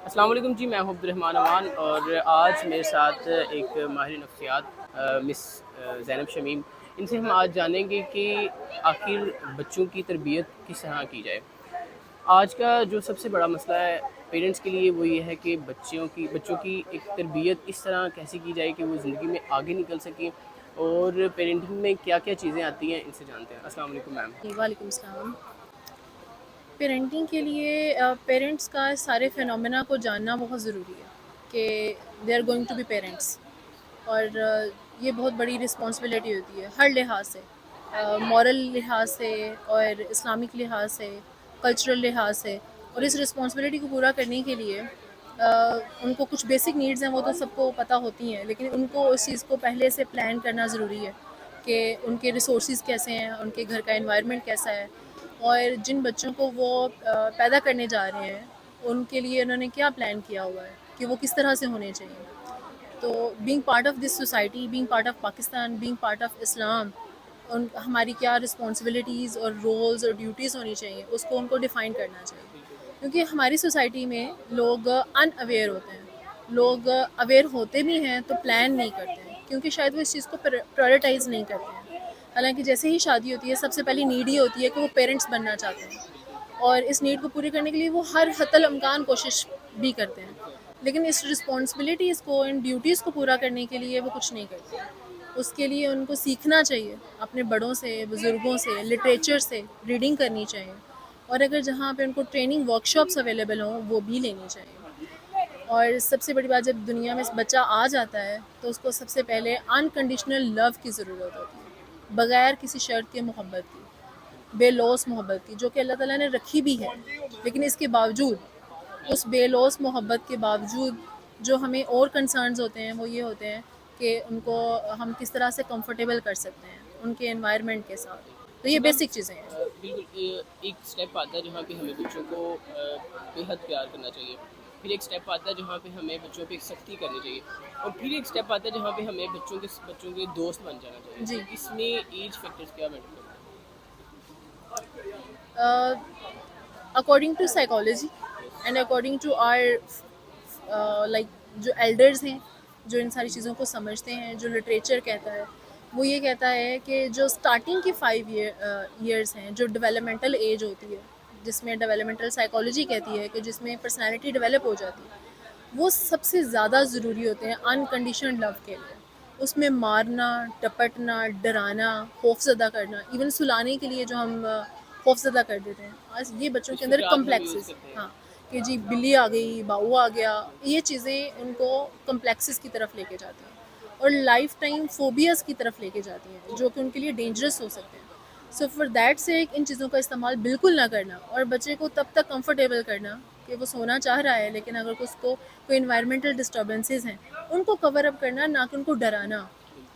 السلام علیکم جی، میں ہوں عبد الرحمن امان اور آج میرے ساتھ ایک ماہر نفسیات مس زینب شمیم، ان سے ہم آج جانیں گے کہ آخر بچوں کی تربیت کس طرح کی جائے۔ آج کا جو سب سے بڑا مسئلہ ہے پیرنٹس کے لیے وہ یہ ہے کہ بچوں کی ایک تربیت اس طرح کیسے کی جائے کہ وہ زندگی میں آگے نکل سکیں، اور پیرنٹنگ میں کیا کیا چیزیں آتی ہیں ان سے جانتے ہیں۔ السلام علیکم میم۔ جی وعلیکم السلام۔ پیرنٹنگ کے لیے پیرنٹس کا سارے فینومینا کو جاننا بہت ضروری ہے کہ they are going to be parents, اور یہ بہت بڑی رسپانسبلٹی ہوتی ہے ہر لحاظ سے، مورل لحاظ سے اور اسلامک لحاظ سے، کلچرل لحاظ سے۔ اور اس رسپانسبلٹی کو پورا کرنے کے لیے ان کو کچھ بیسک نیڈز ہیں، وہ تو سب کو پتہ ہوتی ہیں، لیکن ان کو اس چیز کو پہلے سے پلان کرنا ضروری ہے کہ ان کے ریسورسز کیسے ہیں، ان کے گھر کا انوائرمنٹ کیسا ہے، اور جن بچوں کو وہ پیدا کرنے جا رہے ہیں ان کے لیے انہوں نے کیا پلان کیا ہوا ہے کہ وہ کس طرح سے ہونے چاہیے۔ تو being part of this society, being part of Pakistan, being part of Islam, ہماری کیا رسپانسبلٹیز اور رولز اور ڈیوٹیز ہونی چاہیے، اس کو ان کو ڈیفائن کرنا چاہیے۔ کیونکہ ہماری سوسائٹی میں لوگ ان اویئر ہوتے ہیں، لوگ اویئر ہوتے بھی ہیں تو پلان نہیں کرتے ہیں، کیونکہ شاید وہ اس چیز کو پرائورٹائز نہیں کرتے ہیں۔ حالانکہ جیسے ہی شادی ہوتی ہے سب سے پہلی نیڈ یہ ہوتی ہے کہ وہ پیرنٹس بننا چاہتے ہیں، اور اس نیڈ کو پوری کرنے کے لیے وہ ہر حتی الامکان کوشش بھی کرتے ہیں، لیکن اس رسپانسبلٹیز کو، ان ڈیوٹیز کو پورا کرنے کے لیے وہ کچھ نہیں کرتے۔ اس کے لیے ان کو سیکھنا چاہیے اپنے بڑوں سے، بزرگوں سے، لٹریچر سے، ریڈنگ کرنی چاہیے، اور اگر جہاں پہ ان کو ٹریننگ ورکشاپس اویلیبل ہوں وہ بھی لینی چاہیے۔ اور سب سے بڑی بات، جب دنیا میں بچہ آ جاتا ہے تو اس کو سب سے پہلے انکنڈیشنل لو کی ضرورت ہوتی ہے، بغیر کسی شرط کے محبت کی، بے لوث محبت کی، جو کہ اللہ تعالیٰ نے رکھی بھی ہے، لیکن اس کے باوجود، اس بے لوث محبت کے باوجود جو ہمیں اور کنسرنز ہوتے ہیں وہ یہ ہوتے ہیں کہ ان کو ہم کس طرح سے کمفرٹیبل کر سکتے ہیں ان کے انوائرمنٹ کے ساتھ۔ تو اچھا یہ میم، بیسک چیزیں ہیں۔ بالکل ایک اسٹیپ آتا ہے جہاں پہ ہمیں بچوں کو بے حد پیار کرنا چاہیے، پھر ایک اسٹیپ آتا ہے جہاں پہ ہمیں بچوں پہ سختی کرنی چاہیے، اور پھر ایک اسٹیپ آتا ہے جہاں پہ ہمیں بچوں کے دوست بن جانا چاہیے۔ تو جی، اس میں ایج فیکٹرز کیا میٹر کرتے according to psychology and according to or like جو ایلڈرز ہیں، جو ان ساری چیزوں کو سمجھتے ہیں، جو لٹریچر کہتا ہے وہ یہ کہتا ہے کہ جو اسٹارٹنگ کی 5 ایئرس ہیں، جو ڈیولپمنٹل ایج ہوتی ہے، جس میں ڈیولپمنٹل سائیکالوجی کہتی ہے کہ جس میں پرسنالٹی ڈیولپ ہو جاتی ہے، وہ سب سے زیادہ ضروری ہوتے ہیں انکنڈیشنڈ لو کے لیے۔ اس میں مارنا، ٹپٹنا، ڈرانا، خوف زدہ کرنا، ایون سلانے کے لیے جو ہم خوف زدہ کر دیتے ہیں، آج یہ بچوں ہیں؟ کے اندر فکرات ہم یوز کمپلیکسز، کرتے ہیں۔ ہاں، کہ جی بلی آ گئی، باؤ آ گیا، یہ چیزیں ان کو کمپلیکسز کی طرف لے کے جاتی ہیں اور لائف ٹائم فوبیاز کی طرف لے کے جاتی ہیں، جو کہ ان کے لیے ڈینجرس ہو سکتے ہیں۔ سو فار دیٹ سے ان چیزوں کا استعمال بالکل نہ کرنا، اور بچے کو تب تک کمفرٹیبل کرنا کہ وہ سونا چاہ رہا ہے، لیکن اگر اس کو کوئی انوائرمنٹل ڈسٹربنسز ہیں ان کو کور اپ کرنا، نہ کہ ان کو ڈرانا۔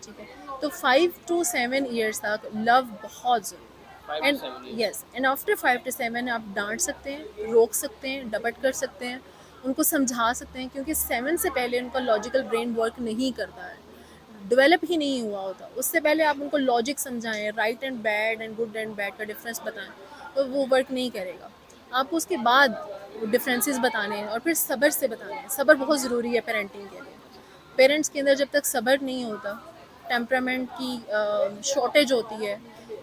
ٹھیک ہے، تو 5 to 7 ایئرس تک لو بہت ضروری ہے۔ 5 to and 7 years۔ Yes, and after 5 to 7 آپ ڈانٹ سکتے ہیں، روک سکتے ہیں، ڈپٹ کر سکتے ہیں، ان کو سمجھا سکتے ہیں، کیونکہ 7 سے پہلے ان کا لاجیکل برین ورک نہیں کرتا ہے، ڈیولپ ہی نہیں ہوا ہوتا۔ اس سے پہلے آپ ان کو لاجک سمجھائیں، right and bad and good and bad کا ڈفرینس بتائیں، تو وہ ورک نہیں کرے گا۔ آپ کو اس کے بعد ڈفرینسز بتانے ہیں، اور پھر صبر سے بتانے ہیں۔ صبر بہت ضروری ہے پیرنٹنگ کے لیے۔ پیرنٹس کے اندر جب تک صبر نہیں ہوتا، ٹیمپرامنٹ کی شارٹیج ہوتی ہے،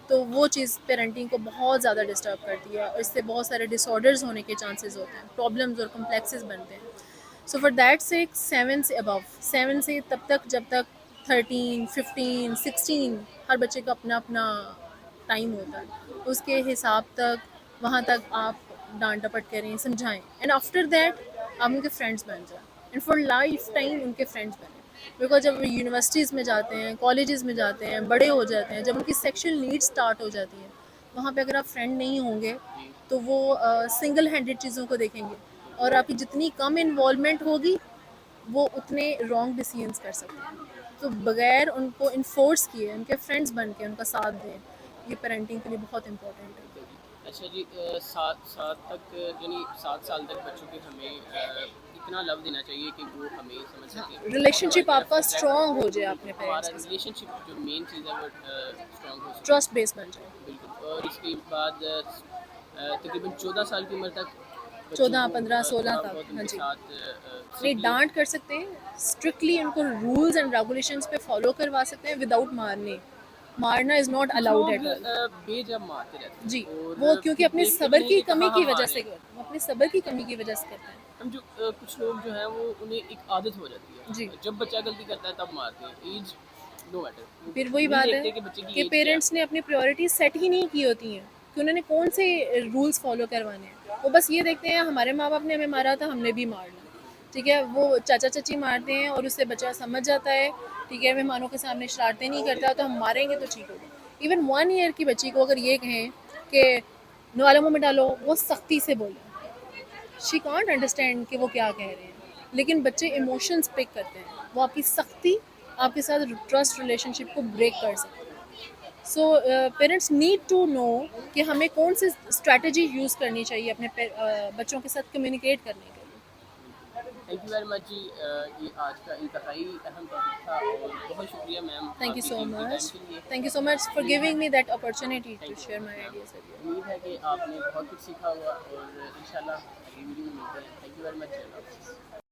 تو وہ چیز پیرنٹنگ کو بہت زیادہ ڈسٹرب کرتی ہے، اور اس سے بہت سارے ڈس آرڈرز ہونے کے چانسز ہوتے ہیں، پرابلمز اور کمپلیکسز بنتے ہیں۔ سو فار دیٹ سے 7 سے ابو، 7 سے تب تک جب تک 13 15 16 ہر بچے کا اپنا اپنا ٹائم ہوتا ہے، اس کے حساب تک وہاں تک آپ ڈانٹ ڈپٹ کریں، سمجھائیں، اینڈ آفٹر دیٹ آپ ان کے فرینڈس بن جائیں، اینڈ فار لائف ٹائم ان کے فرینڈس بنیں۔ بیکاز جب یونیورسٹیز میں جاتے ہیں، کالجز میں جاتے ہیں، بڑے ہو جاتے ہیں، جب ان کی سیکشل نیڈ اسٹارٹ ہو جاتی ہیں، وہاں پہ اگر آپ فرینڈ نہیں ہوں گے تو وہ سنگل ہینڈیڈ چیزوں کو دیکھیں گے، اور آپ کی جتنی کم انوالومنٹ ہوگی وہ اتنے رانگ ڈیسیژنس کر سکتے ہیں۔ تو بغیر ان کو انفورس کیے، ان کے فرینڈس بن کے ان کا ساتھ دیں، یہ پیرنٹنگ کے لیے بہت امپورٹنٹ ہے۔ بالکل جی۔ اچھا جی، سات تک یعنی 7 سال تک بچوں کے ہمیں اتنا لو دینا چاہیے کہ وہ ہمیں سمجھ سکیں، ریلیشن شپ ہماری آپ طرف کا اٹریکٹ، اسٹرانگ ہو جائے بالکل اپنے ہمارا پیرنٹس کے ریلیشن ساتھ، شپ جو مین چیز ہے وہ اسٹرانگ ہو سکے۔ ٹرسٹ بیس بن جائے۔ بالکل، اور اس کے بعد تقریباً 14 سال کی عمر تک بچوں 14 کو 15 16 تھوڑا تک. بہت ان ہاں کے جی. ساتھ نہیں سیکھیں. ڈانٹ کر سکتے ہیں, اسٹرکٹلی ان کو رولز اینڈ ریگولیشنس پہ فالو کروا سکتے ہیں وداؤٹ مارنے. مارنا از ناٹ کچھ الاؤڈ لوگ ایٹ آل. بے جب مارتے رہتے جی, ہیں وہ اور کیونکہ پھر اپنے دیکھتے بھی صبر نہیں کی کہ کمی کہاں کی ہم وجہ آ رہے سے ہیں. وہ اپنے صبر کی کمی کی وجہ سے کرتے ہیں. ہم جو کچھ لوگ جو ہیں وہ انہیں ایک عادت ہو جاتی جی, ہے, جب بچہ غلطی کرتا ہے تب مارتے ہیں. ایج نو میٹر, وہ پھر وہی نہیں بات ہے دیکھتے کہ بچے کی کہ ایج کیا پیرنٹس نے اپنی پریورٹیز سیٹ ہی نہیں کی ہوتی ہیں کہ انہوں نے کون سے رولس فالو کروانے ہیں. وہ بس یہ دیکھتے ہیں ہمارے ماں باپ نے ہمیں مارا تھا ہم نے بھی مارنا. ٹھیک ہے, وہ چاچا چچی مارتے ہیں اور اس سے بچہ سمجھ جاتا ہے. ٹھیک ہے, مہمانوں کے سامنے شرارتیں نہیں کرتا تو ہم ماریں گے تو ٹھیک ہوگا. ایون 1 ایئر کی بچی کو اگر یہ کہیں کہ نوالوں منہ میں ڈالو, وہ سختی سے بولیں. شی کانٹ انڈرسٹینڈ کہ وہ کیا کہہ رہے ہیں. لیکن بچے ایموشنس پک کرتے ہیں, وہ آپ کی سختی آپ کے ساتھ ٹرسٹ ریلیشن شپ کو بریک کر سکتے ہیں. So parents need to know کہ ہمیں کون سی اسٹریٹجی یوز کرنی چاہیے اپنے بچوں کے ساتھ کمیونیکیٹ کرنے کے لیے. تھینک یو ویری مچ جی. یہ آج کا انتہائی اہم ٹاپک تھا اور بہت شکریہ میم تھینک آپ یو کے سو قیمتی ٹائم مچ. کے لیے. Thank you so much for امید ہے giving me that opportunity to thank you very share much my ma'am. Ideas with you. امید ہے کہ آپ نے بہت کچھ سیکھا ہوگا اور انشاءاللہ اگلی ویڈیو میں ملتے ہیں. Thank you very much. اللہ حافظ.